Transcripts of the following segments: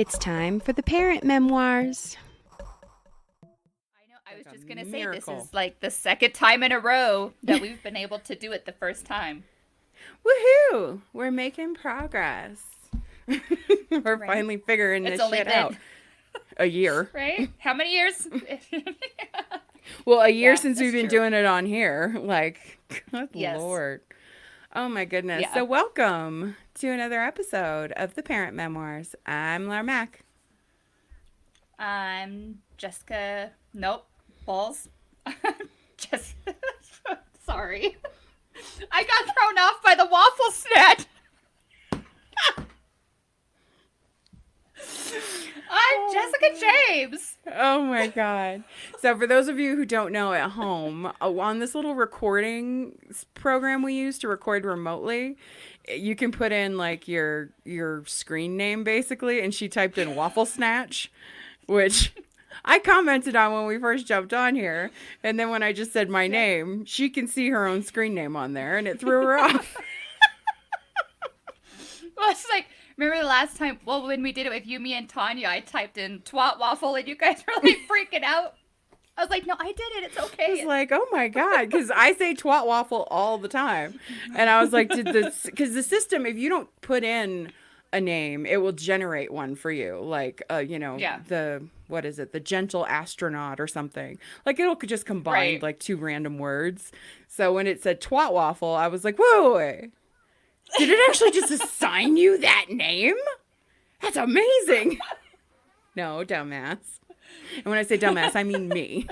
It's time for the Parent Memoirs. I know. I was Like a just going to say, this miracle. is like the second time in a row that we've been able to do it the first time. Woohoo! We're making progress. We're Right. finally figuring It's this only shit been, out. A year. right? How many years? Well, a year Yeah, since we've that's been true. doing it on here. Like, good Yes. Lord. Oh my goodness. Yeah. So welcome to another episode of the Parent Memoirs. I'm Laura Mack. I'm Jessica. Nope. Balls. Jessica. Sorry. I got thrown off by the waffle snatch. I'm Jessica James. Oh my God. So for those of you who don't know at home, on this little recording program we use to record remotely, you can put in like your screen name basically, and she typed in waffle snatch, which I commented on when we first jumped on here, and then when I just said my name, she can see her own screen name on there, and it threw her off. Well, it's like, remember the last time, well, when we did it with you, me, and Tanya, I typed in twat waffle and you guys were like freaking out. I was like, no, I did it. It's okay. It's like, oh my God, because I say twat waffle all the time. And I was like, because the system, if you don't put in a name, it will generate one for you. Like, Yeah. what is it? The gentle astronaut or something. Like, it'll just combine Right. like two random words. So when it said twat waffle, I was like, whoa, wait. Did it actually just assign you that name? That's amazing. No, dumbass. And when I say dumbass, I mean me.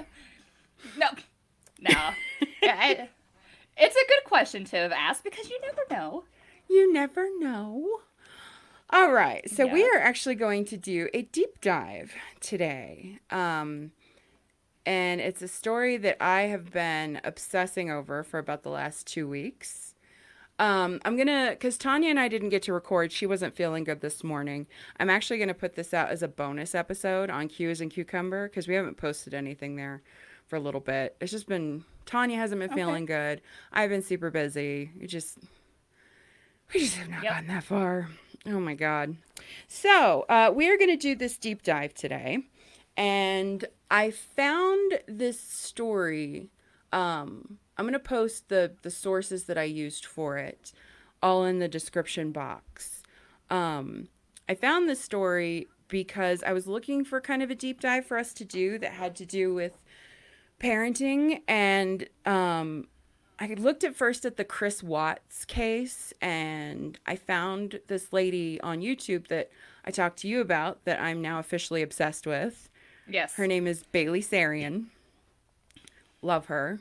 No. No. Yeah, it's a good question to have asked because you never know. You never know. All right. So we Yeah. are actually going to do a deep dive today. And it's a story that I have been obsessing over for about the last 2 weeks. Because Tanya and I didn't get to record. She wasn't feeling good this morning. I'm actually going to put this out as a bonus episode on Q as in Cucumber because we haven't posted anything there for a little bit. It's just been, Tanya hasn't been feeling good. I've been super busy. We just have not Yep. gotten that far. Oh my God. So, we are going to do this deep dive today. And I found this story. I'm going to post the sources that I used for it all in the description box. I found this story because I was looking for kind of a deep dive for us to do that had to do with parenting. And I looked at first at the Chris Watts case, and I found this lady on YouTube that I talked to you about that I'm now officially obsessed with. Yes. Her name is Bailey Sarian. Love her.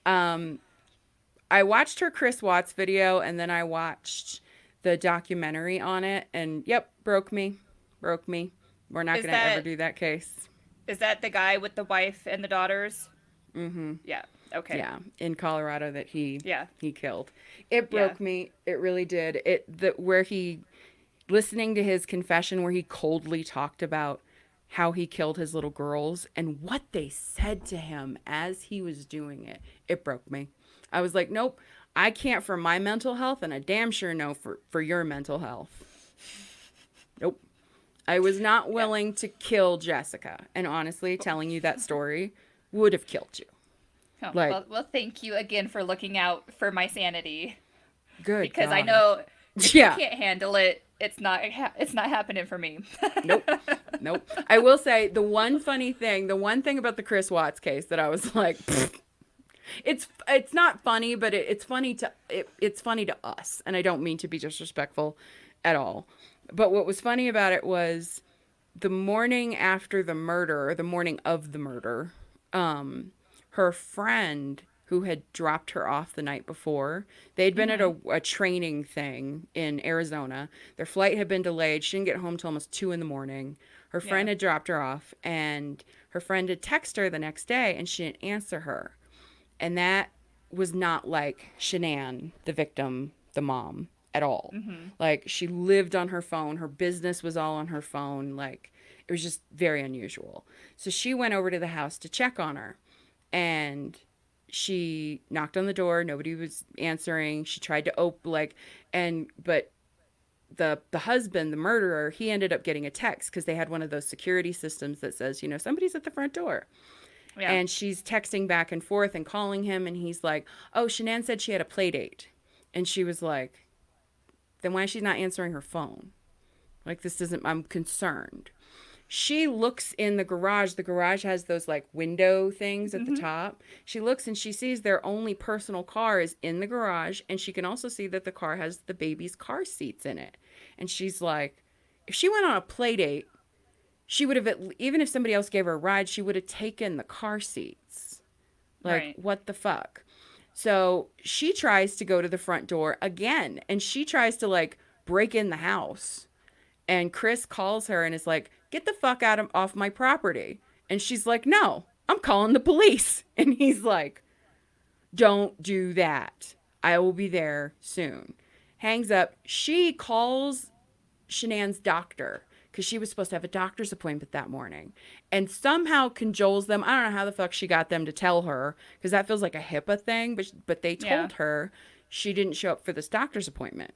I watched her Chris Watts video, and then I watched the documentary on it, and yep, broke me. We're not Is going to ever that do that case. is that the guy with the wife and the daughters? Mm-hmm. Yeah. Okay. Yeah, in Colorado that he Yeah. killed. It Yeah. broke me. It really did. Where he, listening to his confession where he coldly talked about how he killed his little girls and what they said to him as he was doing it. It broke me. I was like, nope, I can't for my mental health, and I damn sure know for your mental health. Nope. I was not willing to kill Jessica. And honestly, telling you that story would have killed you. Oh, Like, well, thank you again for looking out for my sanity good because I God. know if Yeah. you can't handle it, it's not happening for me. Nope. Nope. I will say the one thing about the Chris Watts case that I was like, pfft, it's not funny, but it's funny to us, and I don't mean to be disrespectful at all. But what was funny about it was the morning after the murder, or the morning of the murder, her friend who had dropped her off the night before, they'd been at a training thing in Arizona. Their flight had been delayed. She didn't get home till almost 2 a.m. Her friend Yeah. had dropped her off, and her friend had texted her the next day, and she didn't answer her. And that was not like Shanann, the victim, the mom, at all. Like, she lived on her phone. Her business was all on her phone. Like, it was just very unusual. So she went over to the house to check on her. And she knocked on the door. Nobody was answering. She tried to but the husband, the murderer, he ended up getting a text because they had one of those security systems that says, you know, somebody's at the front door. Yeah. And she's texting back and forth and calling him, and he's like, oh, Shanann said she had a play date. And she was like, then why is she not answering her phone? Like, this doesn't, I'm concerned. She looks in the garage. The garage has those like window things at the top. She looks and she sees their only personal car is in the garage. And she can also see that the car has the baby's car seats in it. And she's like, if she went on a play date, she would have, even if somebody else gave her a ride, she would have taken the car seats. Like, right. What the fuck? So she tries to go to the front door again. And she tries to like break in the house. And Chris calls her and is like, get the fuck off my property. And she's like, no, I'm calling the police. And he's like, don't do that. I will be there soon. Hangs up. She calls Shanann's doctor because she was supposed to have a doctor's appointment that morning, and somehow cajoles them. I don't know how the fuck she got them to tell her, because that feels like a HIPAA thing, but they told her she didn't show up for this doctor's appointment.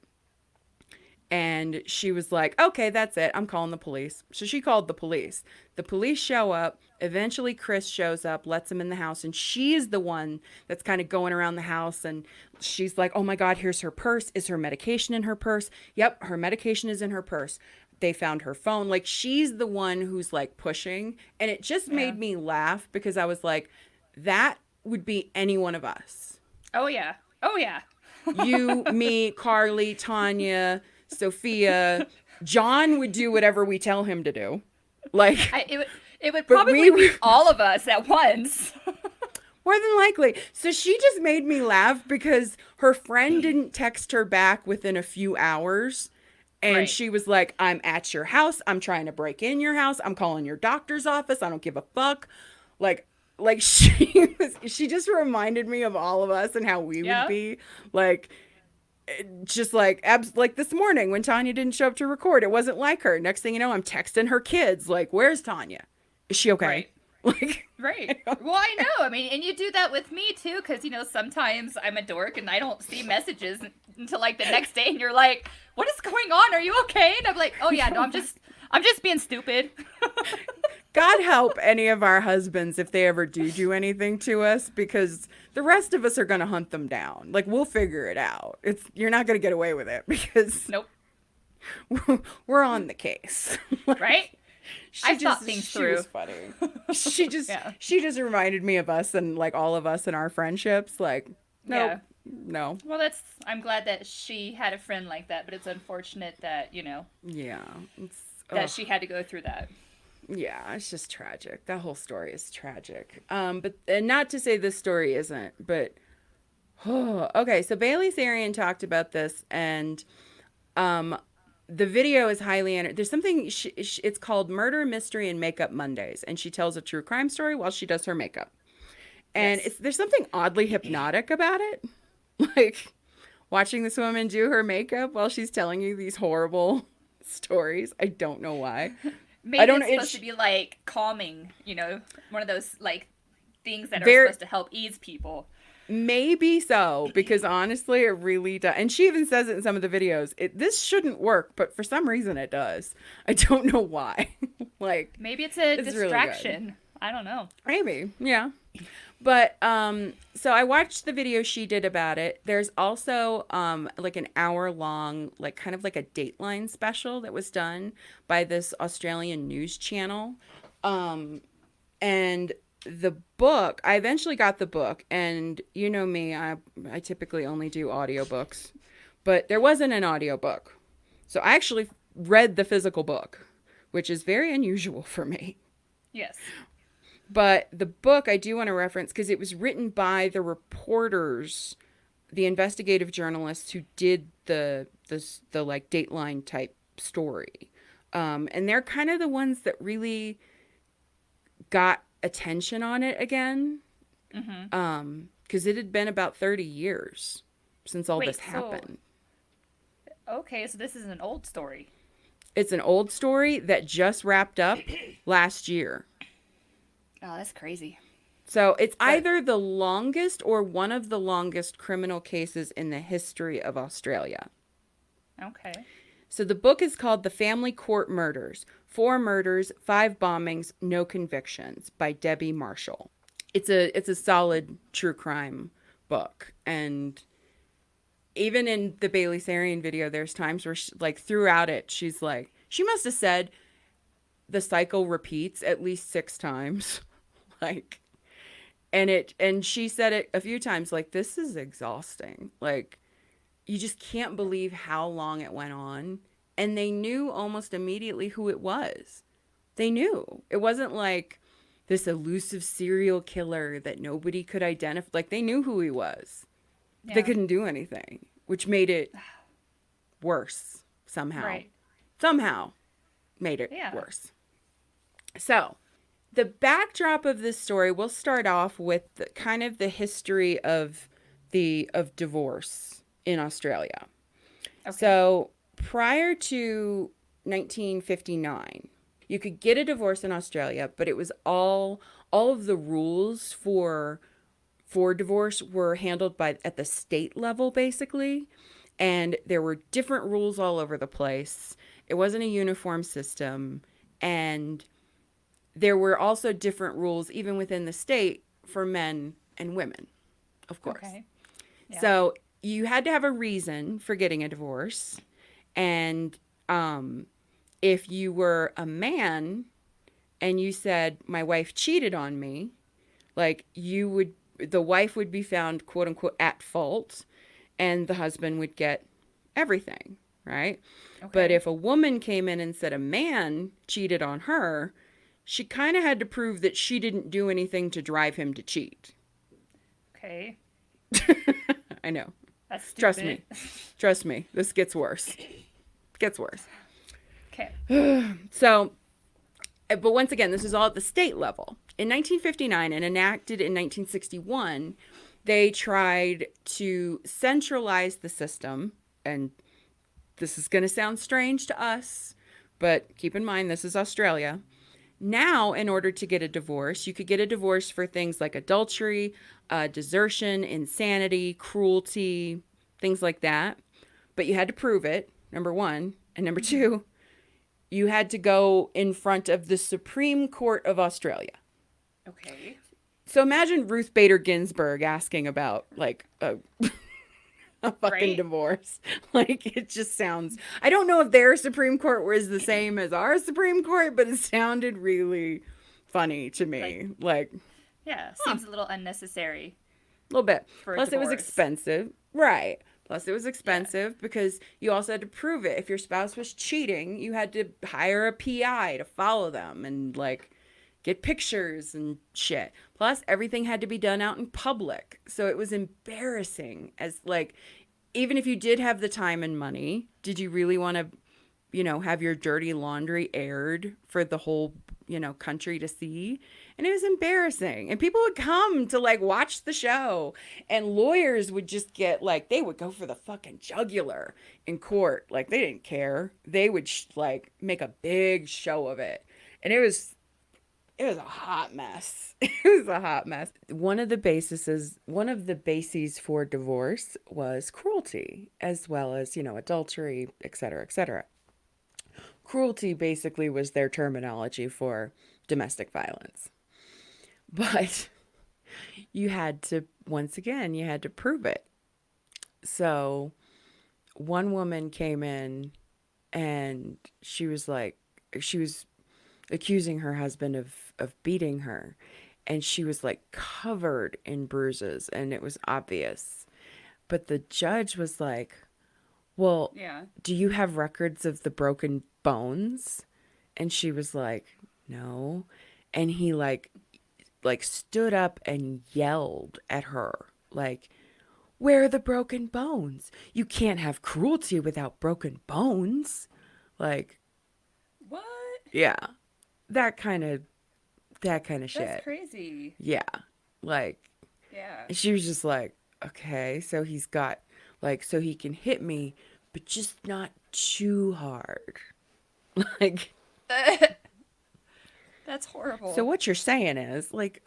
And she was like, okay, that's it. I'm calling the police. So she called the police. The police show up. Eventually, Chris shows up, lets him in the house. And she's the one that's kind of going around the house. And she's like, oh, my God, here's her purse. Is her medication in her purse? Yep, her medication is in her purse. They found her phone. Like, she's the one who's, like, pushing. And it just made me laugh because I was like, that would be any one of us. Oh, yeah. Oh, yeah. You, me, Carly, Tanya, Sophia, John would do whatever we tell him to do. Like, it would probably be all of us at once. More than likely. So she just made me laugh because her friend didn't text her back within a few hours. And she was like, I'm at your house. I'm trying to break in your house. I'm calling your doctor's office. I don't give a fuck. Like she just reminded me of all of us and how we would be. Like, just like this morning when Tanya didn't show up to record, it wasn't like her. Next thing you know, I'm texting her kids like, where's Tanya? Is she okay? Right. Like, right. Well, I know. I mean, and you do that with me too, because you know sometimes I'm a dork and I don't see messages until like the next day, and you're like, what is going on? Are you okay? And I'm like, oh yeah, no, I'm just being stupid. God help any of our husbands if they ever do anything to us, because the rest of us are going to hunt them down. Like, we'll figure it out. You're not going to get away with it because nope. We're on the case. Right? I thought things through. She was funny. She just reminded me of us and like all of us in our friendships. Like, no. Well, I'm glad that she had a friend like that, but it's unfortunate that, you know. Yeah. That she had to go through that. Yeah, it's just tragic. That whole story is tragic. But not to say this story isn't, but okay. So Bailey Sarian talked about this, and the video is highly there's something it's called Murder, Mystery, and Makeup Mondays, and she tells a true crime story while she does her makeup. And there's something oddly hypnotic about it, like watching this woman do her makeup while she's telling you these horrible stories. I don't know why. Maybe it's supposed to be like calming, you know, one of those like things that are supposed to help ease people. Maybe so, because honestly, it really does. And she even says it in some of the videos. This shouldn't work, but for some reason it does. I don't know why. Like, maybe it's a distraction. Really, I don't know. Maybe, yeah. But so I watched the video she did about it. There's also like an hour-long, like kind of like a Dateline special that was done by this Australian news channel. And the book, I eventually got the book, and you know me, I typically only do audiobooks, but there wasn't an audiobook. So I actually read the physical book, which is very unusual for me. Yes. But the book I do want to reference because it was written by the reporters, the investigative journalists who did the like Dateline type story. And they're kind of the ones that really got attention on it again. Mm-hmm. Because it had been about 30 years since all this happened. Okay, so this is an old story. It's an old story that just wrapped up last year. Oh, that's crazy. So it's either the longest or one of the longest criminal cases in the history of Australia. Okay. So the book is called The Family Court Murders: 4 Murders, 5 Bombings, No Convictions by Debbie Marshall. It's a solid true crime book. And even in the Bailey Sarian video, there's times where she, like throughout it, she's like, she must have said the cycle repeats at least 6 times. Like, and she said it a few times, like, this is exhausting. Like, you just can't believe how long it went on. And they knew almost immediately who it was. They knew. It wasn't like this elusive serial killer that nobody could identify. Like, they knew who he was. Yeah. They couldn't do anything, which made it worse somehow. Right. Somehow made it worse. So, the backdrop of this story, we'll start off with kind of the history of divorce in Australia. Okay. So, prior to 1959, you could get a divorce in Australia, but it was all of the rules for divorce were handled at the state level, basically. And there were different rules all over the place. It wasn't a uniform system. And there were also different rules, even within the state, for men and women, of course. Okay. Yeah. So you had to have a reason for getting a divorce. And if you were a man and you said, my wife cheated on me, like, the wife would be found, quote unquote, at fault, and the husband would get everything, right? Okay. But if a woman came in and said a man cheated on her, she kind of had to prove that she didn't do anything to drive him to cheat. Okay. I know. That's stupid. Trust me. This gets worse. Gets worse. Okay. So, but once again, this is all at the state level. In 1959 and enacted in 1961, they tried to centralize the system. And this is going to sound strange to us, but keep in mind, this is Australia. Now, in order to get a divorce, you could get a divorce for things like adultery, desertion, insanity, cruelty, things like that. But you had to prove it, number one. And number two, you had to go in front of the Supreme Court of Australia. Okay. So imagine Ruth Bader Ginsburg asking about, like, a fucking divorce. Like, it just sounds... I don't know if their Supreme Court was the same as our Supreme Court, but it sounded really funny to me. Like yeah, seems a little unnecessary. A little bit. Plus, it was expensive. Right. Plus, it was expensive because you also had to prove it. If your spouse was cheating, you had to hire a PI to follow them and, like, get pictures and shit. Plus, everything had to be done out in public. So it was embarrassing. As, like, even if you did have the time and money, did you really want to, you know, have your dirty laundry aired for the whole, you know, country to see? And it was embarrassing. And people would come to, like, watch the show. And lawyers would just get, like, they would go for the fucking jugular in court. Like, they didn't care. They would, like, make a big show of it. And it was a hot mess. It was a hot mess. One of the bases for divorce was cruelty, as well as, you know, adultery, et cetera, et cetera. Cruelty basically was their terminology for domestic violence. But you had to prove it. So one woman came in and she was accusing her husband of beating her. And she was, like, covered in bruises, and it was obvious. But the judge was like, well, do you have records of the broken bones? And she was like, no. And he, like stood up and yelled at her, like, where are the broken bones? You can't have cruelty without broken bones. Like, what? Yeah. That kind of shit. That's crazy. Yeah. Like, yeah. She was just like, okay, so he's got, like, so he can hit me, but just not too hard. Like, that's horrible. So what you're saying is, like,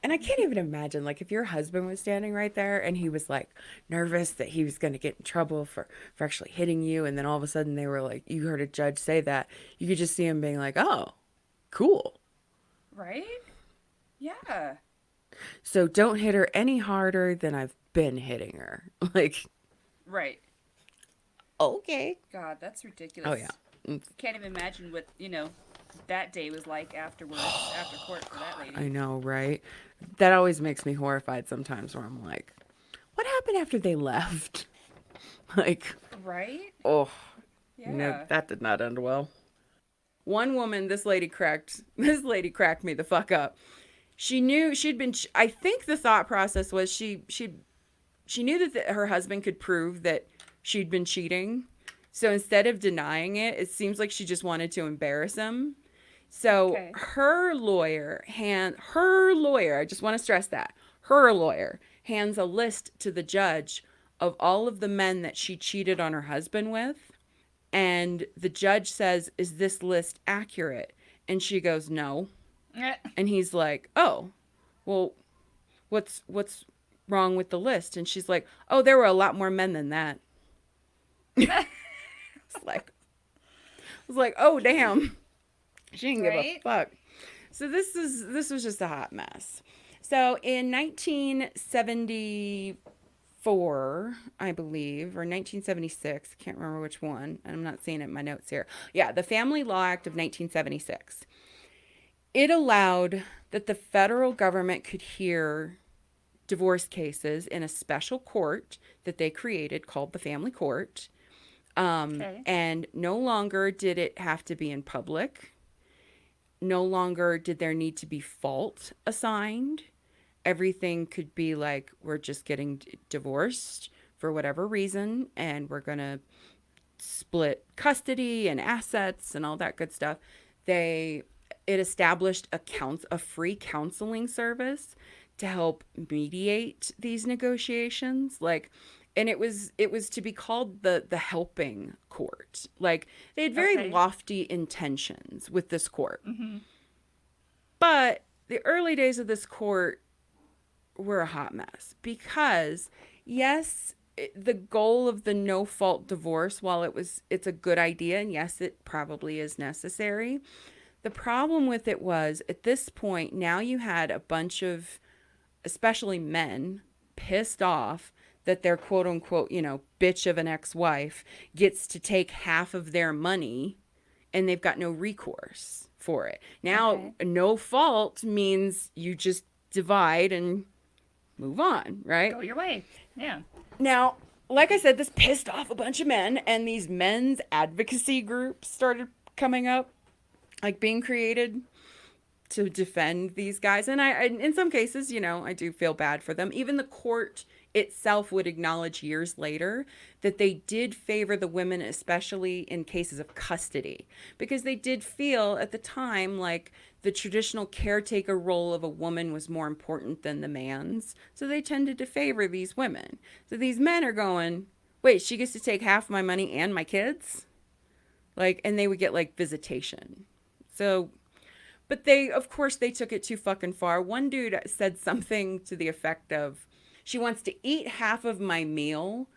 And I can't even imagine, like, if your husband was standing right there and he was, like, nervous that he was going to get in trouble for actually hitting you. And then all of a sudden they were like, you heard a judge say that. You could just see him being like, oh, cool. Right? Yeah. So don't hit her any harder than I've been hitting her. Like, Right. okay. God, that's ridiculous. Oh, yeah. Can't even imagine what, that day was like afterwards, after court for that lady. I know, right? That always makes me horrified sometimes where I'm like, what happened after they left? Like, Right? oh, Yeah. that did not end well. One woman, this lady cracked me the fuck up. She knew she'd been, I think the thought process was she knew that her husband could prove that she'd been cheating. So instead of denying it, it seems like she just wanted to embarrass him. So her lawyer, I just want to stress that, her lawyer hands a list to the judge of all of the men that she cheated on her husband with. And the judge says, is this list accurate? And she goes, no. And he's like, oh, well, what's wrong with the list? And she's like, oh, there were a lot more men than that. I was like, oh, damn. She didn't give a fuck. So this was just a hot mess. So in 1974, I believe, or 1976, can't remember which one. I'm not seeing it in my notes here. Yeah, the Family Law Act of 1976. It allowed that the federal government could hear divorce cases in a special court that they created called the Family Court. And no longer did it have to be in public. No longer did there need to be fault assigned. Everything could be like, we're just getting divorced for whatever reason, and we're going to split custody and assets and all that good stuff. It established a free counseling service to help mediate these negotiations. And it was to be called the helping court. Like, they had very lofty intentions with this court. Mm-hmm. But the early days of this court were a hot mess because, yes, the goal of the no-fault divorce, while it's a good idea, and yes, it probably is necessary, the problem with it was, at this point, now you had a bunch of, especially men, pissed off that their quote-unquote, bitch of an ex-wife gets to take half of their money, and they've got no recourse for it. Now, no fault means you just divide and move on, right? Go your way. Yeah. Now, like I said, this pissed off a bunch of men, and these men's advocacy groups started coming up, like being created to defend these guys. And in some cases, I do feel bad for them. Even the court itself would acknowledge years later that they did favor the women, especially in cases of custody, because they did feel at the time like the traditional caretaker role of a woman was more important than the man's. So they tended to favor these women. So these men are going, wait, she gets to take half my money and my kids? And they would get visitation. So, but of course they took it too fucking far. One dude said something to the effect of, she wants to eat half of my meal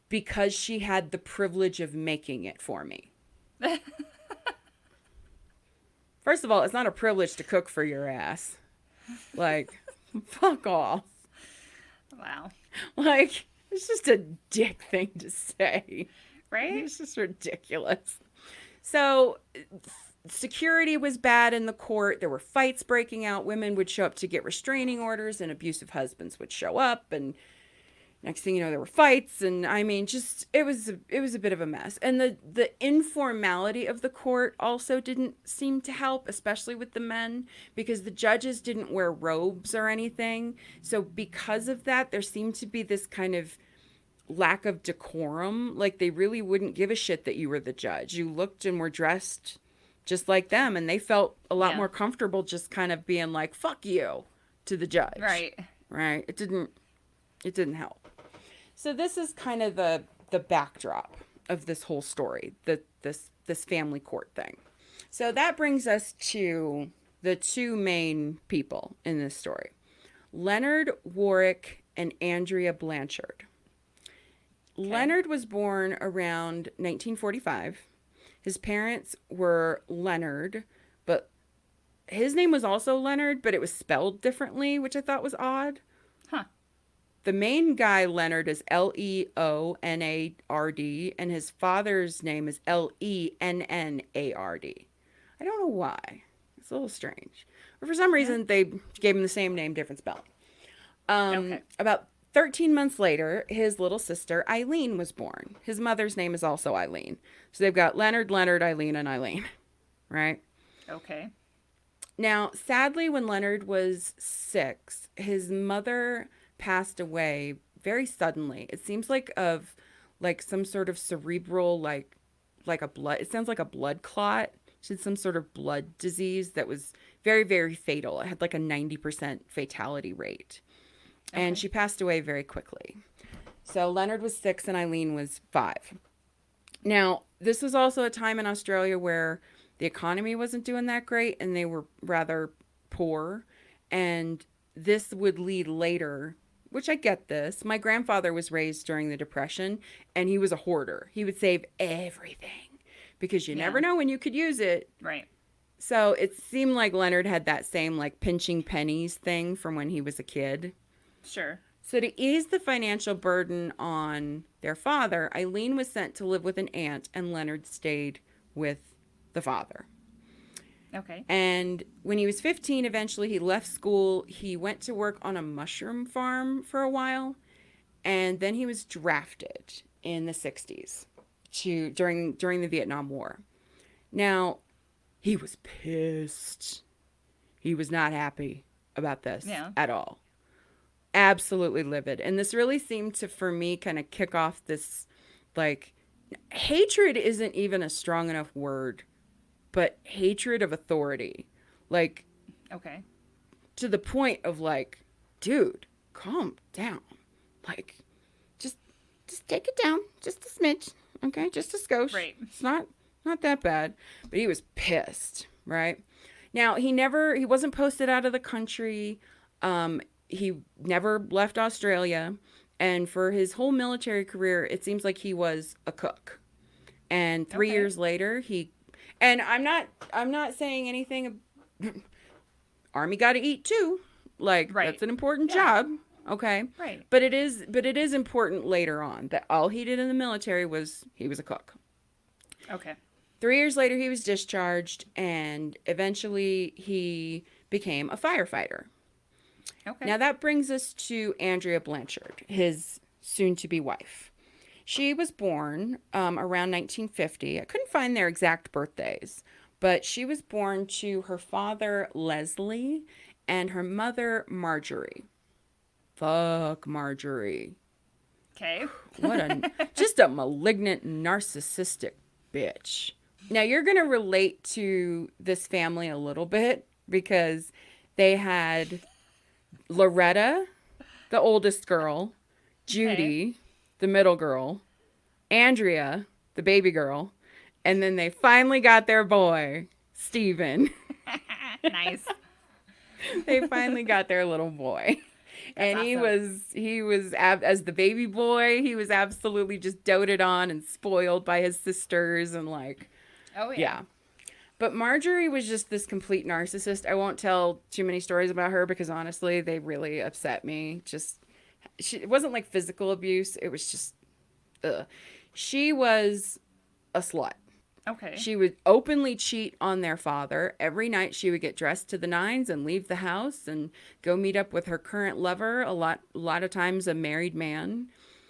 because she had the privilege of making it for me. First of all, it's not a privilege to cook for your ass. Fuck off. Wow. It's just a dick thing to say. Right? It's just ridiculous. So, security was bad in the court. There were fights breaking out. Women would show up to get restraining orders, and abusive husbands would show up. And next thing you know, there were fights. And I mean, it was a bit of a mess. And the informality of the court also didn't seem to help, especially with the men, because the judges didn't wear robes or anything. So because of that, there seemed to be this kind of lack of decorum. They really wouldn't give a shit that you were the judge. You looked and were dressed just like them, and they felt a lot more comfortable just kind of being like, fuck you, to the judge. Right. It didn't help. So this is kind of the backdrop of this whole story, this family court thing. So that brings us to the two main people in this story. Leonard Warwick and Andrea Blanchard. Okay. Leonard was born around 1945. His parents were Leonard, but his name was also Leonard, but it was spelled differently, which I thought was odd. Huh. The main guy, Leonard, is Leonard, and his father's name is Lennard. I don't know why. It's a little strange. But for some reason, they gave him the same name, different spelling. Okay. About 13 months later, his little sister, Eileen, was born. His mother's name is also Eileen. So they've got Leonard, Eileen, and Eileen, right? Okay. Now, sadly, when Leonard was 6, his mother passed away very suddenly. It seems like some sort of cerebral, like a blood, it sounds like a blood clot. She had some sort of blood disease that was very, very fatal. It had like a 90% fatality rate. And Okay. she passed away very quickly. So Leonard was 6 and Eileen was 5. Now, this was also a time in Australia where the economy wasn't doing that great and they were rather poor. And this would lead later, which I get this. My grandfather was raised during the Depression and he was a hoarder. He would save everything because you never know when you could use it. Right. So it seemed like Leonard had that same like pinching pennies thing from when he was a kid. Sure. So to ease the financial burden on their father, Eileen was sent to live with an aunt and Leonard stayed with the father. Okay. And when he was 15, eventually he left school. He went to work on a mushroom farm for a while. And then he was drafted in the 60s during the Vietnam War. Now, he was pissed. He was not happy about this at all. Absolutely livid. And this really seemed to, for me, kind of kick off this, like, hatred isn't even a strong enough word, but hatred of authority. Like, Okay. to the point of, like, dude, calm down. Like, just take it down. Just a smidge. Okay? Just a skosh. Right. It's not that bad. But he was pissed, right? Now, he wasn't posted out of the country. He never left Australia. And for his whole military career, it seems like he was a cook. And 3 years later, and I'm not saying anything. Army got to eat too. Like, that's an important job. Okay. Right. But it is important later on that all he did in the military was he was a cook. Okay. 3 years later, he was discharged and eventually he became a firefighter. Okay. Now that brings us to Andrea Blanchard, his soon-to-be wife. She was born around 1950. I couldn't find their exact birthdays, but she was born to her father, Leslie, and her mother, Marjorie. Fuck Marjorie. Okay. Just a malignant, narcissistic bitch. Now you're going to relate to this family a little bit because they had Loretta, the oldest girl, Judy, the middle girl, Andrea, the baby girl, and then they finally got their boy, Stephen. Nice. They finally got their little boy. And awesome. he was as the baby boy, he was absolutely just doted on and spoiled by his sisters and like, Oh, yeah. yeah. But Marjorie was just this complete narcissist. I won't tell too many stories about her because honestly, they really upset me. It wasn't like physical abuse. It was just, she was a slut. Okay. She would openly cheat on their father. Every night she would get dressed to the nines and leave the house and go meet up with her current lover, a lot of times a married man.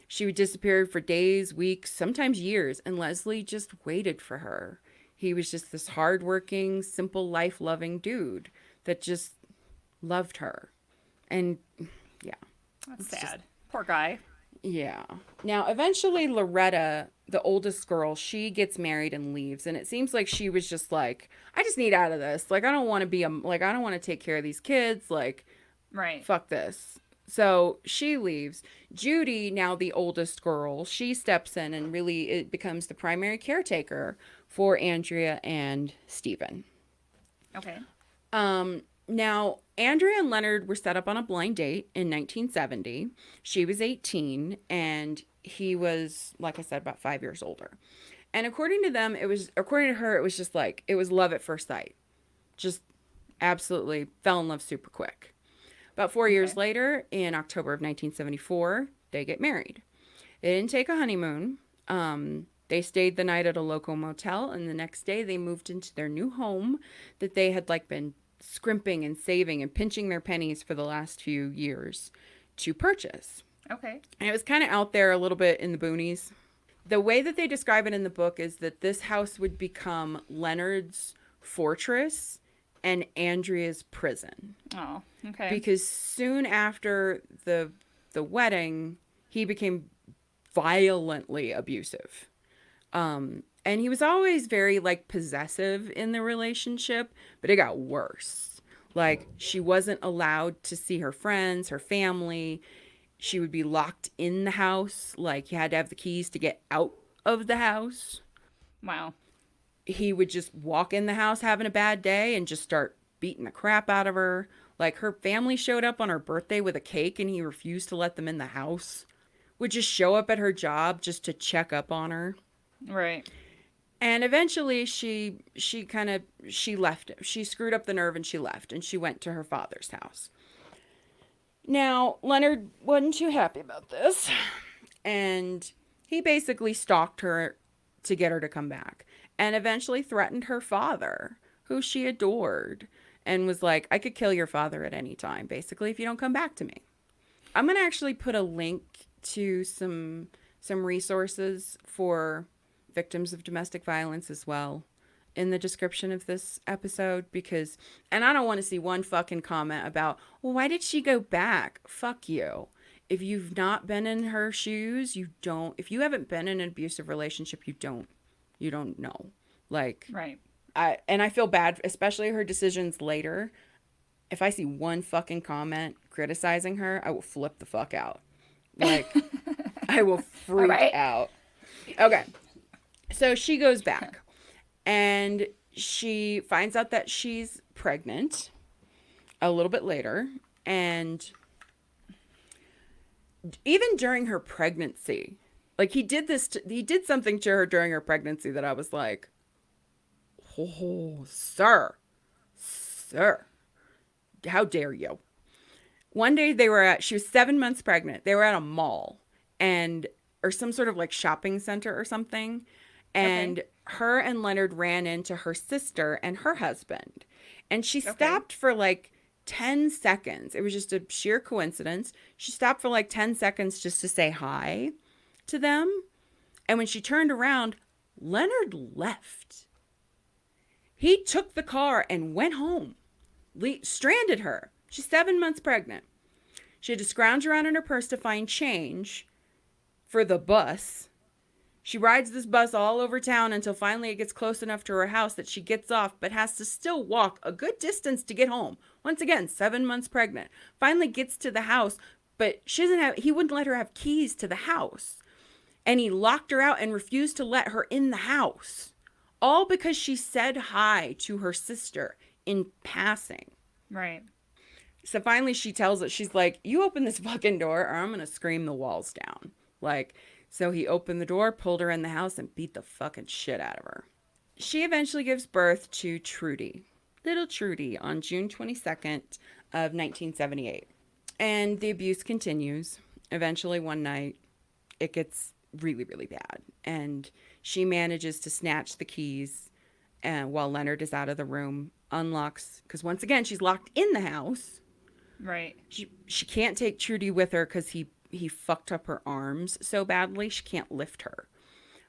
She would disappear for days, weeks, sometimes years, and Leslie just waited for her. He was just this hardworking, simple, life-loving dude that just loved her. And yeah. That's sad. Poor guy. Yeah. Now, eventually, Loretta, the oldest girl, she gets married and leaves. And it seems like she was just like, I just need out of this. Like, I don't want to I don't want to take care of these kids. Like, Right. fuck this. So she leaves. Judy, now the oldest girl, she steps in and really it becomes the primary caretaker for Andrea and Stephen. Okay. Now, Andrea and Leonard were set up on a blind date in 1970. She was 18 and he was, like I said, about 5 years older. And according to her, it was just like, it was love at first sight. Just absolutely fell in love super quick. About 4 years later, in October of 1974, they get married. They didn't take a honeymoon. They stayed the night at a local motel, and the next day they moved into their new home that they had like been scrimping and saving and pinching their pennies for the last few years to purchase. Okay. And it was kind of out there a little bit in the boonies. The way that they describe it in the book is that this house would become Leonard's fortress and Andrea's prison. Oh, okay. Because soon after the wedding, he became violently abusive. And he was always very like possessive in the relationship, but it got worse. Like she wasn't allowed to see her friends, her family. She would be locked in the house. Like you had to have the keys to get out of the house. Wow. He would just walk in the house having a bad day and just start beating the crap out of her. Like her family showed up on her birthday with a cake and he refused to let them in the house. Would just show up at her job just to check up on her. Right. And eventually she left him. She screwed up the nerve and she left and she went to her father's house. Now, Leonard wasn't too happy about this. And he basically stalked her to get her to come back. And eventually threatened her father, who she adored. And was like, I could kill your father at any time, basically, if you don't come back to me. I'm going to actually put a link to some resources for victims of domestic violence as well in the description of this episode because, and I don't want to see one fucking comment about, well, why did she go back? Fuck you. If you've not been in her shoes, if you haven't been in an abusive relationship, you don't know. Like, right. I feel bad, especially her decisions later. If I see one fucking comment criticizing her, I will flip the fuck out. Like, I will freak out. Okay. So she goes back and she finds out that she's pregnant a little bit later. And even during her pregnancy, like he did something to her during her pregnancy that I was like, oh, sir, how dare you? One day she was 7 months pregnant. They were at a mall or some sort of like shopping center or something. And her and Leonard ran into her sister and her husband. And she stopped for like 10 seconds. It was just a sheer coincidence. She stopped for like 10 seconds just to say hi to them. And when she turned around, Leonard left. He took the car and went home. Stranded her. She's 7 months pregnant. She had to scrounge around in her purse to find change for the bus. She rides this bus all over town until finally it gets close enough to her house that she gets off, but has to still walk a good distance to get home. Once again, 7 months pregnant. Finally gets to the house, but he wouldn't let her have keys to the house. And he locked her out and refused to let her in the house. All because she said hi to her sister in passing. Right. So finally she tells it, she's like, you open this fucking door or I'm going to scream the walls down. Like, so he opened the door, pulled her in the house, and beat the fucking shit out of her. She eventually gives birth to Trudie, little Trudie, on June 22nd of 1978. And the abuse continues. Eventually one night, it gets really, really bad. And she manages to snatch the keys while Leonard is out of the room, unlocks, because once again, she's locked in the house. Right. She can't take Trudie with her because he fucked up her arms so badly she can't lift her.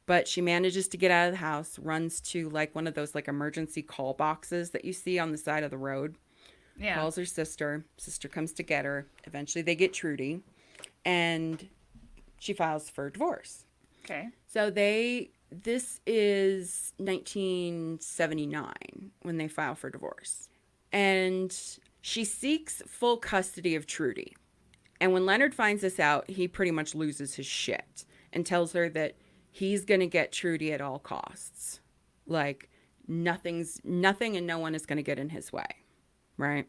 But she manages to get out of the house, runs to like one of those like emergency call boxes that you see on the side of the road. Yeah. Calls her sister. Sister comes to get her. Eventually they get Trudie and she files for divorce. Okay. So this is 1979 when they file for divorce. And she seeks full custody of Trudie. And when Leonard finds this out, he pretty much loses his shit and tells her that he's going to get Trudie at all costs. Like, nothing and no one is going to get in his way. Right?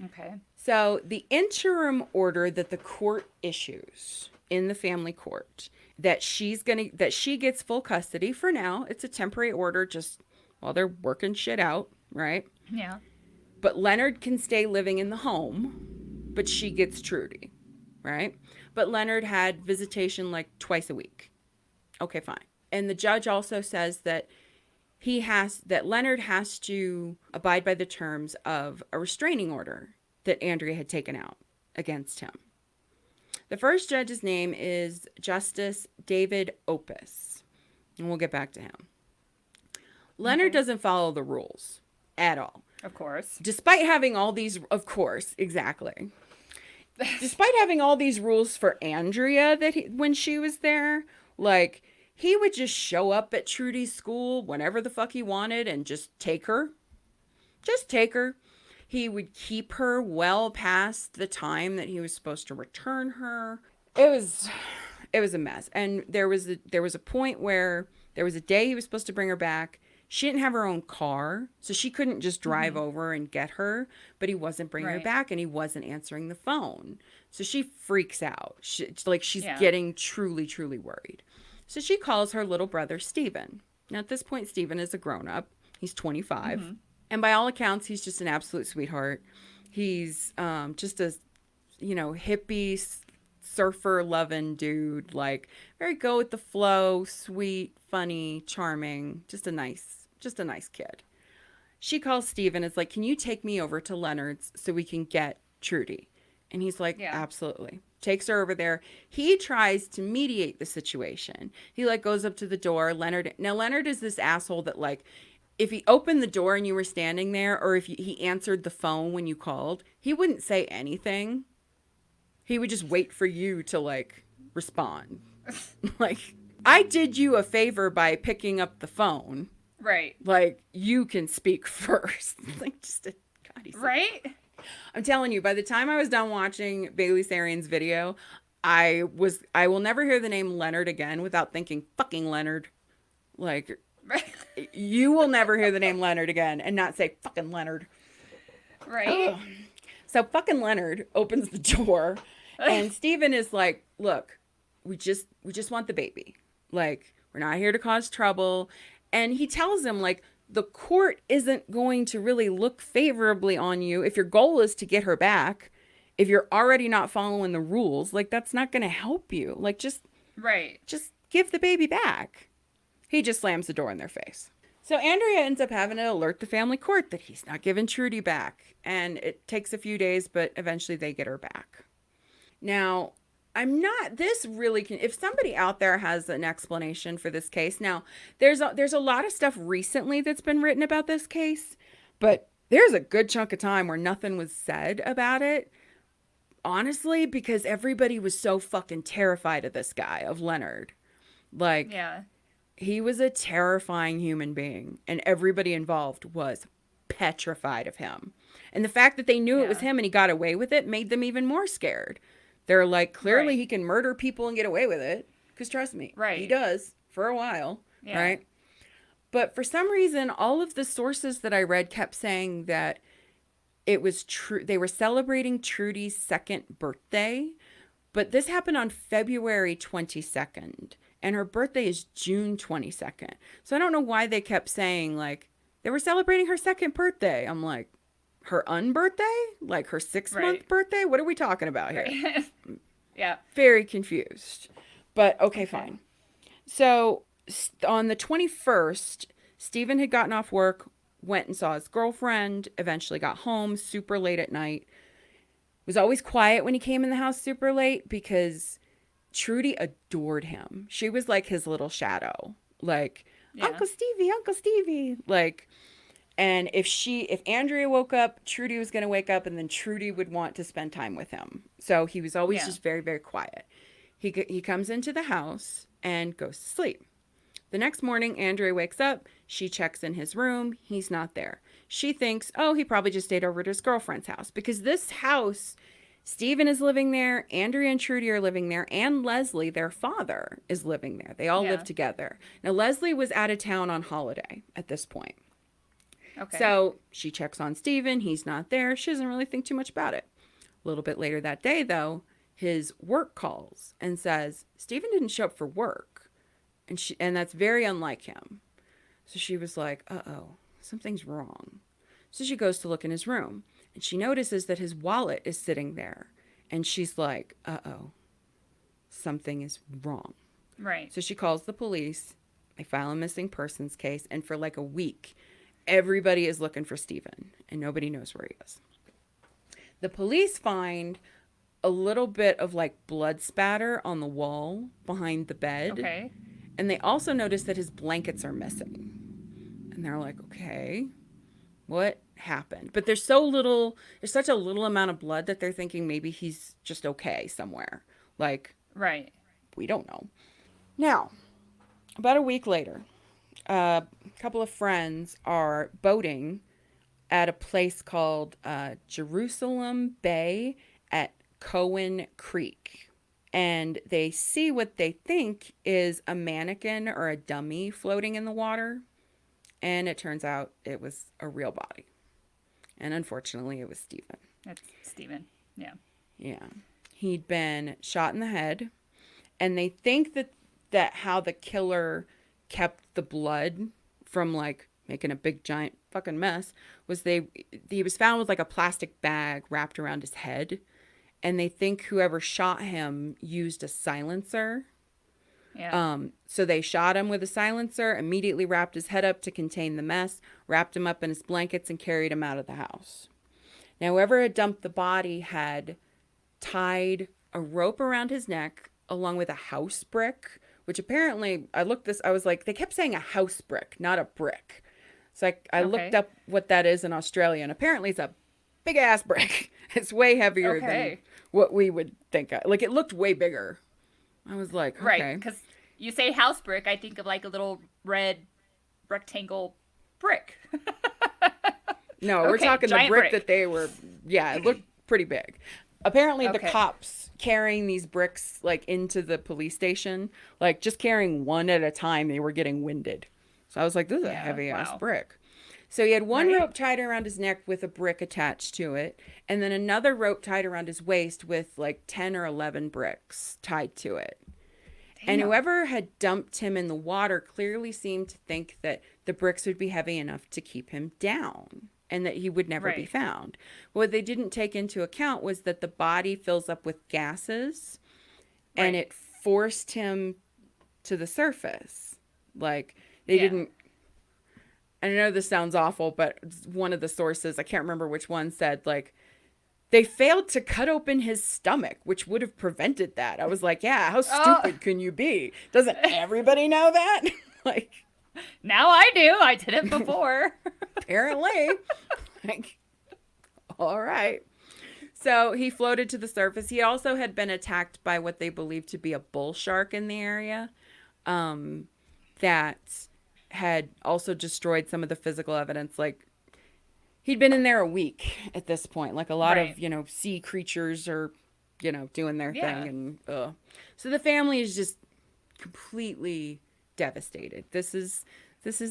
Okay. So the interim order that the court issues in the family court that she gets full custody for now. It's a temporary order just while they're working shit out, right? Yeah. But Leonard can stay living in the home, but she gets Trudie, right? But Leonard had visitation like twice a week. Okay, fine. And the judge also says that Leonard has to abide by the terms of a restraining order that Andrea had taken out against him. The first judge's name is Justice David Opus, and we'll get back to him. Leonard doesn't follow the rules at all. Of course. Despite having all these, of course, exactly. Despite having all these rules for Andrea when she was there, like, he would just show up at Trudie's school whenever the fuck he wanted and just take her. Just take her. He would keep her well past the time that he was supposed to return her. It was a mess. And there was a point where there was a day he was supposed to bring her back. She didn't have her own car, so she couldn't just drive over and get her, but he wasn't bringing her back and he wasn't answering the phone. So she freaks out. She's getting truly, truly worried. So she calls her little brother, Stephen. Now, at this point, Stephen is a grown-up. He's 25. And by all accounts, he's just an absolute sweetheart. He's just a, hippie, surfer-loving dude. Like, very go with the flow, sweet, funny, charming. Just a nice kid. She calls Stephen. It's like, can you take me over to Leonard's so we can get Trudie? And he's like, absolutely. Takes her over there. He tries to mediate the situation. He goes up to the door. Leonard is this asshole that if he opened the door and you were standing there, or if he answered the phone when you called, he wouldn't say anything. He would just wait for you to respond. I did you a favor by picking up the phone. Right. You can speak first. God, he's right? I'm telling you, by the time I was done watching Bailey Sarian's video, I will never hear the name Leonard again without thinking, fucking Leonard. You will never hear the name Leonard again and not say fucking Leonard. Right. Ugh. So fucking Leonard opens the door and Stephen is like, look, we just want the baby. We're not here to cause trouble. And he tells him the court isn't going to really look favorably on you if your goal is to get her back. If you're already not following the rules, that's not going to help you. Just give the baby back. He just slams the door in their face. So Andrea ends up having to alert the family court that he's not giving Trudie back. And it takes a few days, but eventually they get her back. Now, if somebody out there has an explanation for this case. Now, there's a lot of stuff recently that's been written about this case, but there's a good chunk of time where nothing was said about it. Honestly, because everybody was so fucking terrified of this guy, of Leonard. He was a terrifying human being, and everybody involved was petrified of him. And the fact that they knew it was him and he got away with it made them even more scared. They're clearly he can murder people and get away with it. Because trust me, he does for a while, right? But for some reason, all of the sources that I read kept saying that it was true. They were celebrating Trudie's second birthday, but this happened on February 22nd. And her birthday is June 22nd. So I don't know why they kept saying, they were celebrating her second birthday. I'm like, her unbirthday? Her 6-month birthday? What are we talking about here? Yeah. Very confused. But okay, fine. So on the 21st, Stephen had gotten off work, went and saw his girlfriend, eventually got home super late at night. Was always quiet when he came in the house super late because Trudie adored him. She was his little shadow. Uncle Stevie. And if Andrea woke up, Trudie was going to wake up, and then Trudie would want to spend time with him. So he was always just very, very quiet. He comes into the house and goes to sleep. The next morning, Andrea wakes up. She checks in his room. He's not there. She thinks, he probably just stayed over at his girlfriend's house, because this house, Stephen is living there, Andrea and Trudie are living there, and Leslie, their father, is living there. They all live together. Now, Leslie was out of town on holiday at this point. Okay. So she checks on Stephen. He's not there. She doesn't really think too much about it. A little bit later that day, though, his work calls and says, Stephen didn't show up for work. And that's very unlike him. So she was like, uh-oh, something's wrong. So she goes to look in his room, and she notices that his wallet is sitting there. And she's like, uh-oh, something is wrong. Right. So she calls the police. They file a missing persons case. And for like a week, everybody is looking for Stephen, and nobody knows where he is. The police find a little bit of like blood spatter on the wall behind the bed. Okay. And they also notice that his blankets are missing. And they're like, okay, what happened? But there's such a little amount of blood that they're thinking maybe he's just okay somewhere. Like, right. We don't know. Now, about a week later, a couple of friends are boating at a place called Jerusalem Bay at Cowan Creek. And they see what they think is a mannequin or a dummy floating in the water. And it turns out it was a real body. And unfortunately, it was Stephen. That's Stephen. Yeah. Yeah. He'd been shot in the head. And they think that how the killer kept the blood from like making a big giant fucking mess was he was found with like a plastic bag wrapped around his head. And they think whoever shot him used a silencer. Yeah. So they shot him with a silencer, immediately wrapped his head up to contain the mess, wrapped him up in his blankets, and carried him out of the house. Now, whoever had dumped the body had tied a rope around his neck along with a house brick, which apparently, I was like, they kept saying a house brick, not a brick. So I looked up what that is in Australia, and apparently it's a big ass brick. It's way heavier than what we would think. Like, it looked way bigger. I was like, okay. Right, because you say house brick, I think of like a little red rectangle brick. No, we're talking the brick that they were, it looked pretty big. Apparently the cops carrying these bricks like into the police station, like just carrying one at a time, they were getting winded. So I was like, this is a heavy ass brick. So he had one rope tied around his neck with a brick attached to it, and then another rope tied around his waist with like 10 or 11 bricks tied to it. Damn. And whoever had dumped him in the water clearly seemed to think that the bricks would be heavy enough to keep him down and that he would never be found. What they didn't take into account was that the body fills up with gases and it forced him to the surface. Like, they didn't... I know this sounds awful, but one of the sources, I can't remember which one, said, like, they failed to cut open his stomach, which would have prevented that. I was like, yeah, how stupid can you be? Doesn't everybody know that? Like, now I do. I did it before. Apparently. Like, all right. So he floated to the surface. He also had been attacked by what they believed to be a bull shark in the area. That had also destroyed some of the physical evidence. Like, he'd been in there a week at this point. Like, a lot of, sea creatures are, doing their thing. And so the family is just completely devastated. This is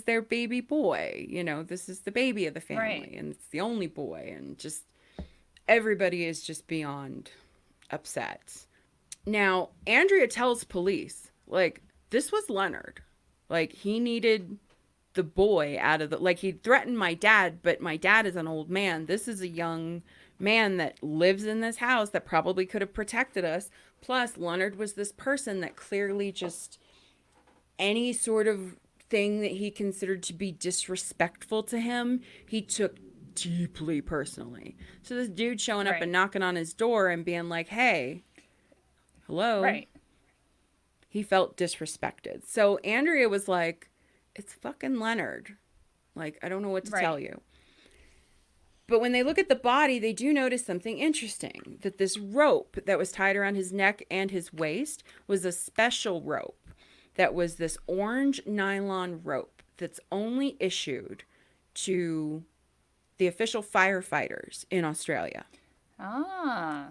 their baby boy. This is the baby of the family. And it's the only boy. And just everybody is just beyond upset. Now, Andrea tells police, like, this was Leonard. Like, he needed the boy out of the... Like, he threatened my dad, but my dad is an old man. This is a young man that lives in this house that probably could have protected us. Plus, Leonard was this person that clearly just... Any sort of thing that he considered to be disrespectful to him, he took deeply personally. So this dude showing up and knocking on his door and being like, hey, hello. Right. He felt disrespected. So Andrea was like, it's fucking Leonard. Like, I don't know what to tell you. But when they look at the body, they do notice something interesting. That this rope that was tied around his neck and his waist was a special rope. That was this orange nylon rope that's only issued to the official firefighters in Australia. Ah,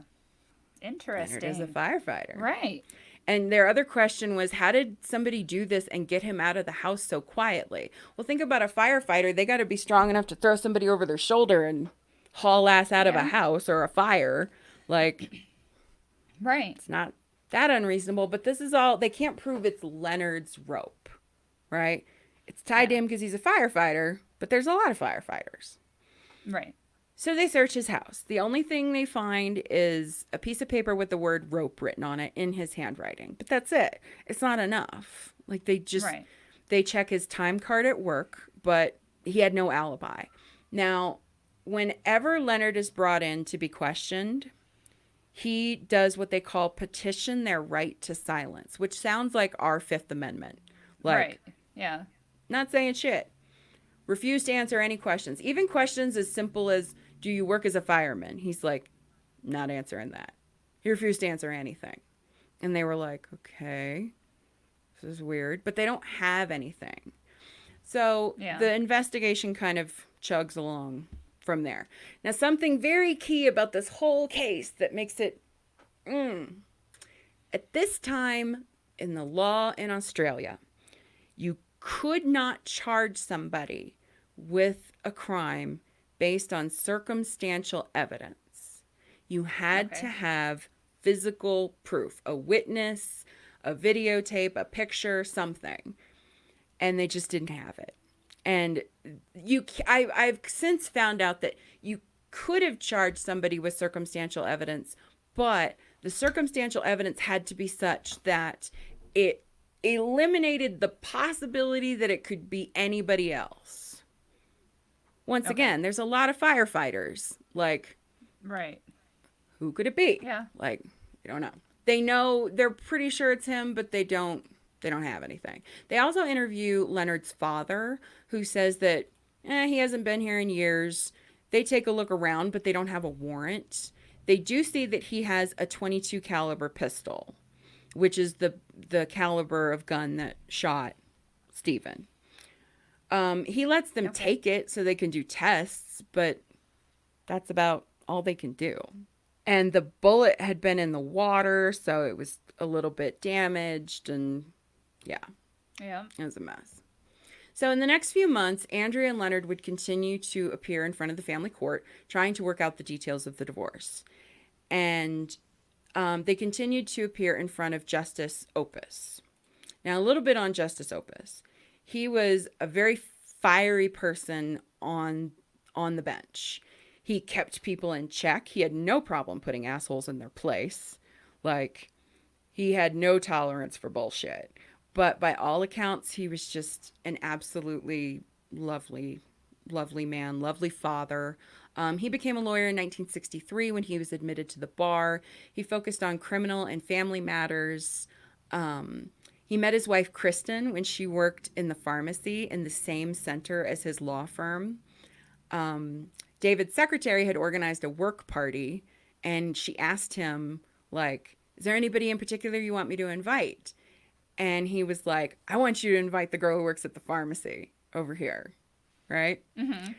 interesting. Leonard is a firefighter. Right. And their other question was, how did somebody do this and get him out of the house so quietly? Well, think about a firefighter. They got to be strong enough to throw somebody over their shoulder and haul ass out of a house or a fire. Like, right. It's not that unreasonable, but this is all, they can't prove it's Leonard's rope, right? It's tied to him because he's a firefighter, but there's a lot of firefighters. Right. So they search his house. The only thing they find is a piece of paper with the word rope written on it in his handwriting. But that's it. It's not enough. Like they just, they check his time card at work, but he had no alibi. Now, whenever Leonard is brought in to be questioned, he does what they call petition their right to silence, which sounds like our Fifth Amendment. Like, right. Yeah. Not saying shit. Refuse to answer any questions. Even questions as simple as, do you work as a fireman? He's like, not answering that. He refused to answer anything. And they were like, okay, this is weird. But they don't have anything. So the investigation kind of chugs along from there. Now, something very key about this whole case that makes it, at this time in the law in Australia, you could not charge somebody with a crime based on circumstantial evidence. You had to have physical proof, a witness, a videotape, a picture, something. And they just didn't have it. And I've since found out that you could have charged somebody with circumstantial evidence, but the circumstantial evidence had to be such that it eliminated the possibility that it could be anybody else. Once again, there's a lot of firefighters. Like, who could it be? Yeah. Like, you don't know. They know, they're pretty sure it's him, but they don't have anything. They also interview Leonard's father, who says that he hasn't been here in years. They take a look around, but they don't have a warrant. They do see that he has a .22 caliber pistol, which is the caliber of gun that shot Stephen. He lets them take it so they can do tests, but that's about all they can do. And the bullet had been in the water, so it was a little bit damaged, and it was a mess. So in the next few months, Andrea and Leonard would continue to appear in front of the family court, trying to work out the details of the divorce. And they continued to appear in front of Justice Opus. Now, a little bit on Justice Opus. He was a very fiery person on the bench. He kept people in check. He had no problem putting assholes in their place. Like, he had no tolerance for bullshit. But by all accounts, he was just an absolutely lovely man, lovely father. He became a lawyer in 1963 when he was admitted to the bar. He focused on criminal and family matters. He met his wife, Kristen, when she worked in the pharmacy in the same center as his law firm. David's secretary had organized a work party, and she asked him, like, is there anybody in particular you want me to invite? And he was like, I want you to invite the girl who works at the pharmacy over here, right? Mm-hmm.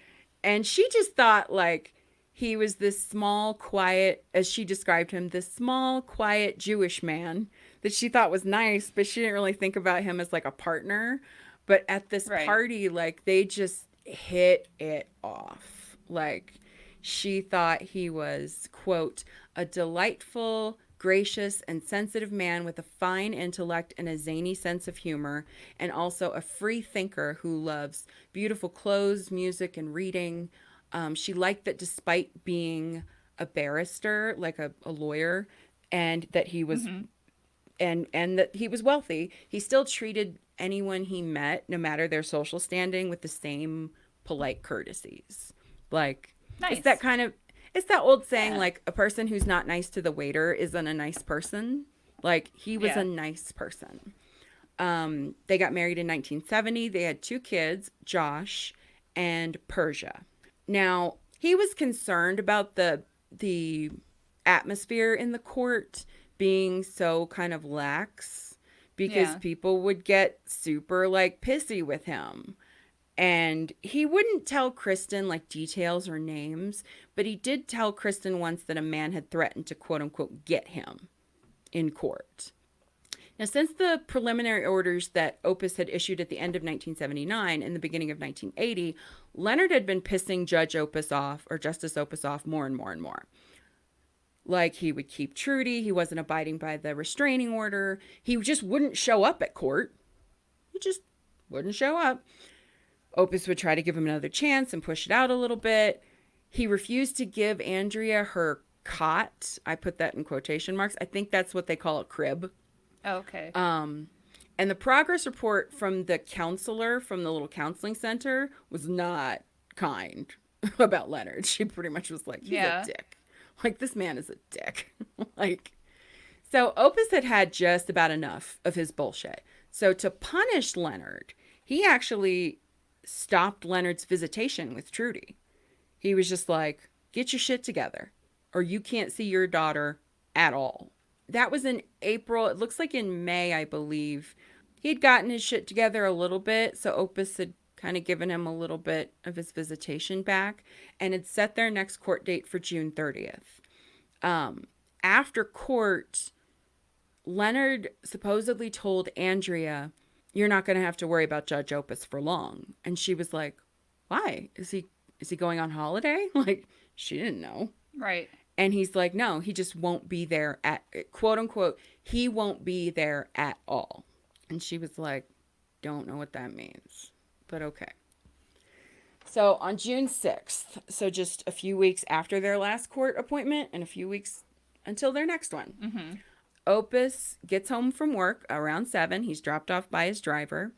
And she just thought, like, he was this small, quiet, as she described him, this small, quiet Jewish man that she thought was nice, but she didn't really think about him as, like, a partner. But at this party, like, they just hit it off. Like, she thought he was, quote, a delightful, gracious, and sensitive man with a fine intellect and a zany sense of humor, and also a free thinker who loves beautiful clothes, music, and reading. She liked that despite being a barrister, like a lawyer, and that he was and that he was wealthy, he still treated anyone he met, no matter their social standing, with the same polite courtesies. Like, nice. It's that old saying, like, a person who's not nice to the waiter isn't a nice person. Like, he was a nice person. They got married in 1970. They had 2 kids, Josh and Persia. Now, he was concerned about the atmosphere in the court being so kind of lax, because people would get super, like, pissy with him. And he wouldn't tell Kristen, like, details or names, but he did tell Kristen once that a man had threatened to, quote unquote, get him in court. Now, since the preliminary orders that Opus had issued at the end of 1979 and the beginning of 1980, Leonard had been pissing Judge Opus off, or Justice Opus off, more and more and more. Like, he would keep Trudie. He wasn't abiding by the restraining order. He just wouldn't show up at court. He just wouldn't show up. Opus would try to give him another chance and push it out a little bit. He refused to give Andrea her cot. I put that in quotation marks. I think that's what they call a crib. Oh, okay. And the progress report from the counselor from the little counseling center was not kind about Leonard. She pretty much was like, he's a dick. Like, this man is a dick. Like, so Opus had just about enough of his bullshit. So to punish Leonard, he actually stopped Leonard's visitation with Trudie. He was just like, get your shit together, or you can't see your daughter at all. That was in April. It looks like in May, I believe. He'd gotten his shit together a little bit, so Opus had kind of given him a little bit of his visitation back and had set their next court date for June 30th. After court, Leonard supposedly told Andrea, you're not going to have to worry about Judge Opus for long. And she was like, why? Is he going on holiday? Like, she didn't know. Right. And he's like, no, he just won't be there at, quote unquote, he won't be there at all. And she was like, don't know what that means, but okay. So on June 6th, so just a few weeks after their last court appointment and a few weeks until their next one, Opus gets home from work around 7. He's dropped off by his driver.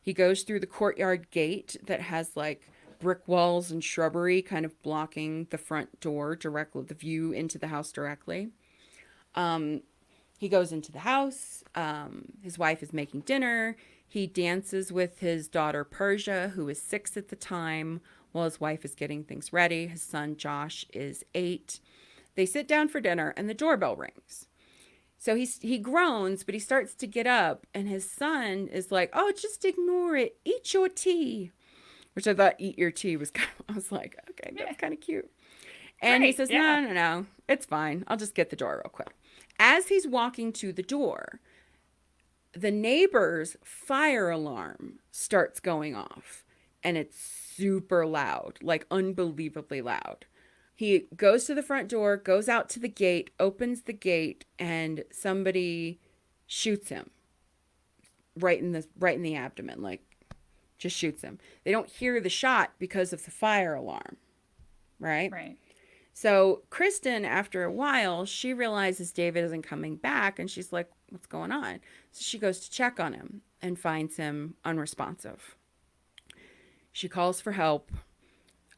He goes through the courtyard gate that has like brick walls and shrubbery kind of blocking the front door, directly the view into the house directly. He goes into the house. His wife is making dinner. He dances with his daughter Persia, who is 6 at the time, while his wife is getting things ready. His son Josh is 8. They sit down for dinner and the doorbell rings. So he groans, but he starts to get up, and his son is like, oh, just ignore it. Eat your tea. Which I thought eat your tea was I was like, okay, that's kind of cute. And he says, no, it's fine. I'll just get the door real quick. As he's walking to the door, the neighbor's fire alarm starts going off, and it's super loud, like unbelievably loud. He goes to the front door, goes out to the gate, opens the gate, and somebody shoots him right in the abdomen, like just shoots him. They don't hear the shot because of the fire alarm, right? Right. So Kristen, after a while, she realizes David isn't coming back, and she's like, what's going on? So she goes to check on him and finds him unresponsive. She calls for help.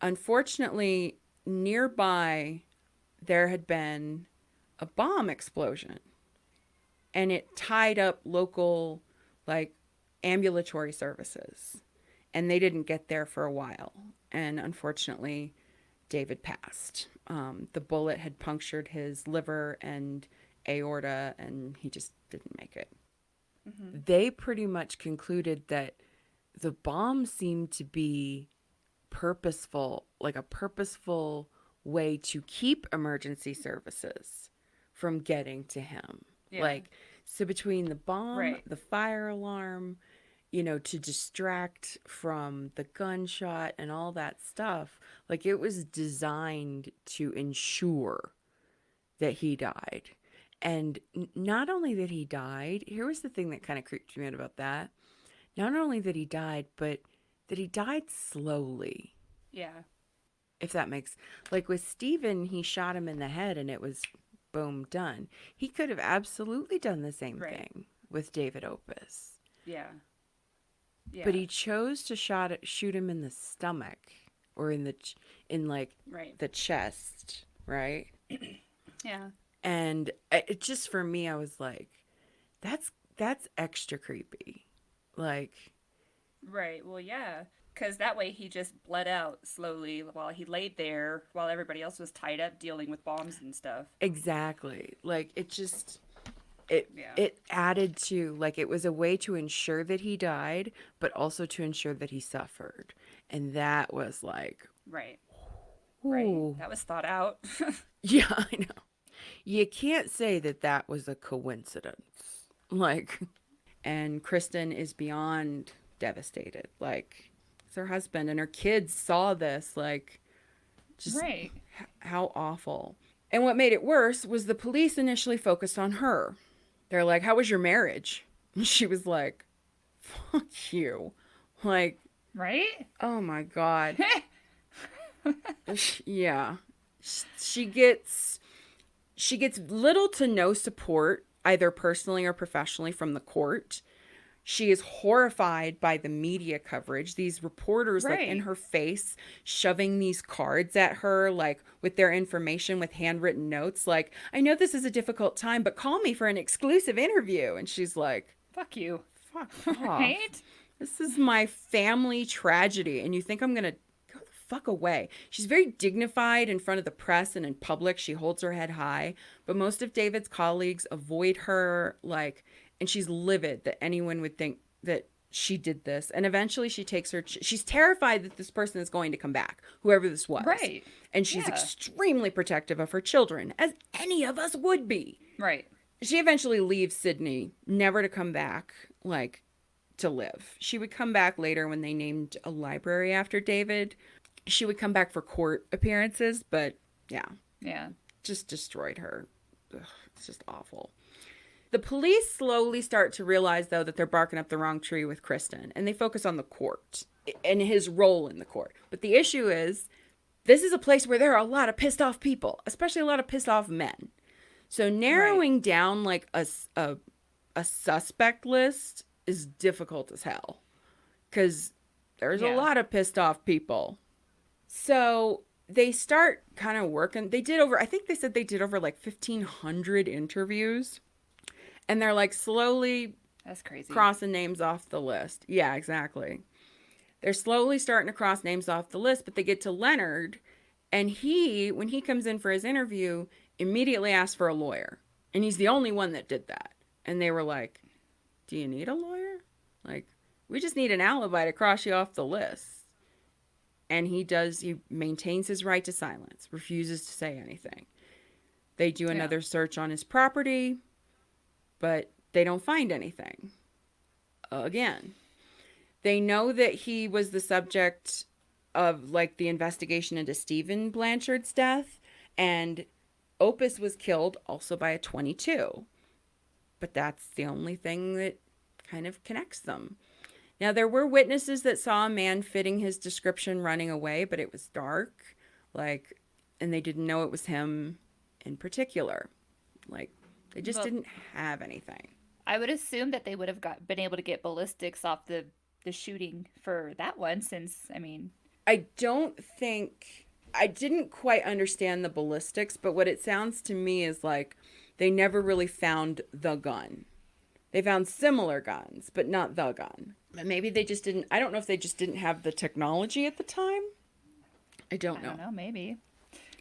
Unfortunately, nearby, there had been a bomb explosion, and it tied up local, like, ambulatory services, and they didn't get there for a while. And unfortunately, David passed. The bullet had punctured his liver and aorta, and he just didn't make it. Mm-hmm. They pretty much concluded that the bomb seemed to be purposeful, like a purposeful way to keep emergency services from getting to him. Yeah. Like, so between the bomb, the fire alarm, to distract from the gunshot and all that stuff, like, it was designed to ensure that he died. And not only that he died, here was the thing that kind of creeped me out about that. Not only that he died, but that he died slowly. Yeah. If that makes, like with Stephen, he shot him in the head and it was boom, done. He could have absolutely done the same thing with David Opus. Yeah. Yeah. But he chose to shoot him in the stomach or in the chest, right? Yeah. And it just, for me, I was like, that's extra creepy. Like, right. Well, yeah. Because that way he just bled out slowly while he laid there while everybody else was tied up dealing with bombs and stuff. Exactly. Like, it added to, like, it was a way to ensure that he died, but also to ensure that he suffered. And that was like... Right. Ooh. Right. That was thought out. Yeah, I know. You can't say that was a coincidence. Like, and Kristen is beyond devastated. Like, it's her husband and her kids saw this. Like, just Right. how awful. And what made it worse was the police initially focused on her. They're like, how was your marriage? And she was like, fuck you. Like, Right? oh my God. Yeah. She gets little to no support, either personally or professionally, from the court. She is horrified by the media coverage. These reporters, like, in her face, shoving these cards at her, like, with their information, with handwritten notes. Like, I know this is a difficult time, but call me for an exclusive interview. And she's like, Fuck you. fuck off. Right? This is my family tragedy. And you think I'm going to go the fuck away. She's very dignified in front of the press and in public. She holds her head high. But most of David's colleagues avoid her, like... And she's livid that anyone would think that she did this. And eventually she takes her... She's terrified that this person is going to come back, whoever this was. Right. And she's extremely protective of her children, as any of us would be. Right. She eventually leaves Sydney, never to come back, like, to live. She would come back later when they named a library after David. She would come back for court appearances, but yeah. Yeah. Just destroyed her. Ugh, it's just awful. The police slowly start to realize, though, that they're barking up the wrong tree with Kristen, and they focus on the court and his role in the court. But the issue is, this is a place where there are a lot of pissed off people, especially a lot of pissed off men. So narrowing down, like, a suspect list is difficult as hell, because there's a lot of pissed off people. So they start kind of working. I think they said they did over, like, 1,500 interviews. And they're, like, slowly That's crazy. crossing names off the list. Yeah, exactly. They're slowly starting to cross names off the list, but they get to Leonard, and when he comes in for his interview, immediately asks for a lawyer. And he's the only one that did that. And they were like, do you need a lawyer? Like, we just need an alibi to cross you off the list. And he maintains his right to silence, refuses to say anything. They do another search on his property, but they don't find anything. Again, they know that he was the subject of, like, the investigation into Stephen Blanchard's death, and Opus was killed also by a .22. But that's the only thing that kind of connects them. Now, there were witnesses that saw a man fitting his description running away, but it was dark, like, and they didn't know it was him in particular. Like, they just didn't have anything. I would assume that they would have been able to get ballistics off the shooting for that one, since, I mean... I didn't quite understand the ballistics, but what it sounds to me is like they never really found the gun. They found similar guns, but not the gun. Maybe they just didn't... I don't know if they just didn't have the technology at the time. I don't know. Maybe.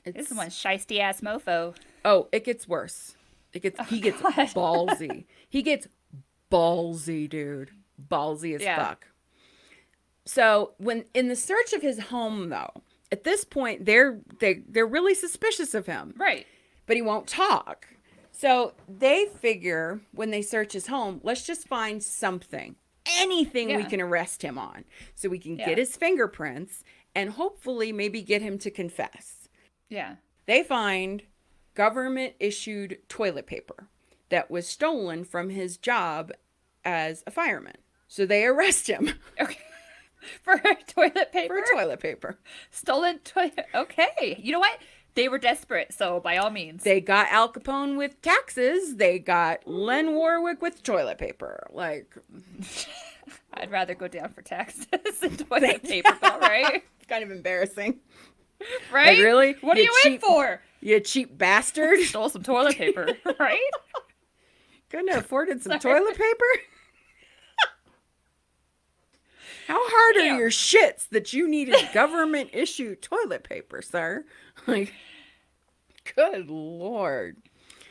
This is one shiesty-ass mofo. Oh, it gets worse. He gets ballsy. He gets ballsy, dude. Ballsy as fuck. So when in the search of his home, though, at this point they're really suspicious of him. Right. But he won't talk. So they figure when they search his home, let's just find something. Anything we can arrest him on. So we can get his fingerprints and hopefully maybe get him to confess. Yeah. They find government-issued toilet paper that was stolen from his job as a fireman. So they arrest him. Okay. For toilet paper? For toilet paper. Stolen toilet... Okay. You know what? They were desperate, so by all means. They got Al Capone with taxes. They got Len Warwick with toilet paper. Like... I'd rather go down for taxes than toilet paper, though, right? It's kind of embarrassing. Right? Like, really? What are you in for? You cheap bastard. Stole some toilet paper, right? Couldn't have afforded some toilet paper? How hard are your shits that you needed government-issued toilet paper, sir? Like, good Lord.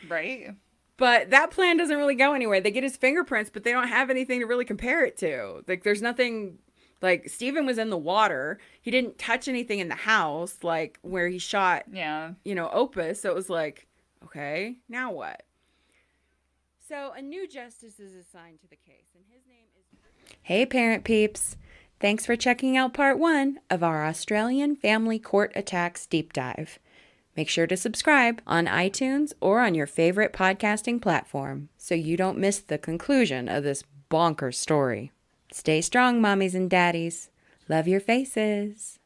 Right? But that plan doesn't really go anywhere. They get his fingerprints, but they don't have anything to really compare it to. Like, there's nothing... Like, Stephen was in the water. He didn't touch anything in the house, like, where he shot, Yeah. Opus. So it was like, okay, now what? So a new justice is assigned to the case, and his name is... Hey, Parent Peeps. Thanks for checking out part 1 of our Australian Family Court Attacks Deep Dive. Make sure to subscribe on iTunes or on your favorite podcasting platform so you don't miss the conclusion of this bonkers story. Stay strong, mommies and daddies. Love your faces.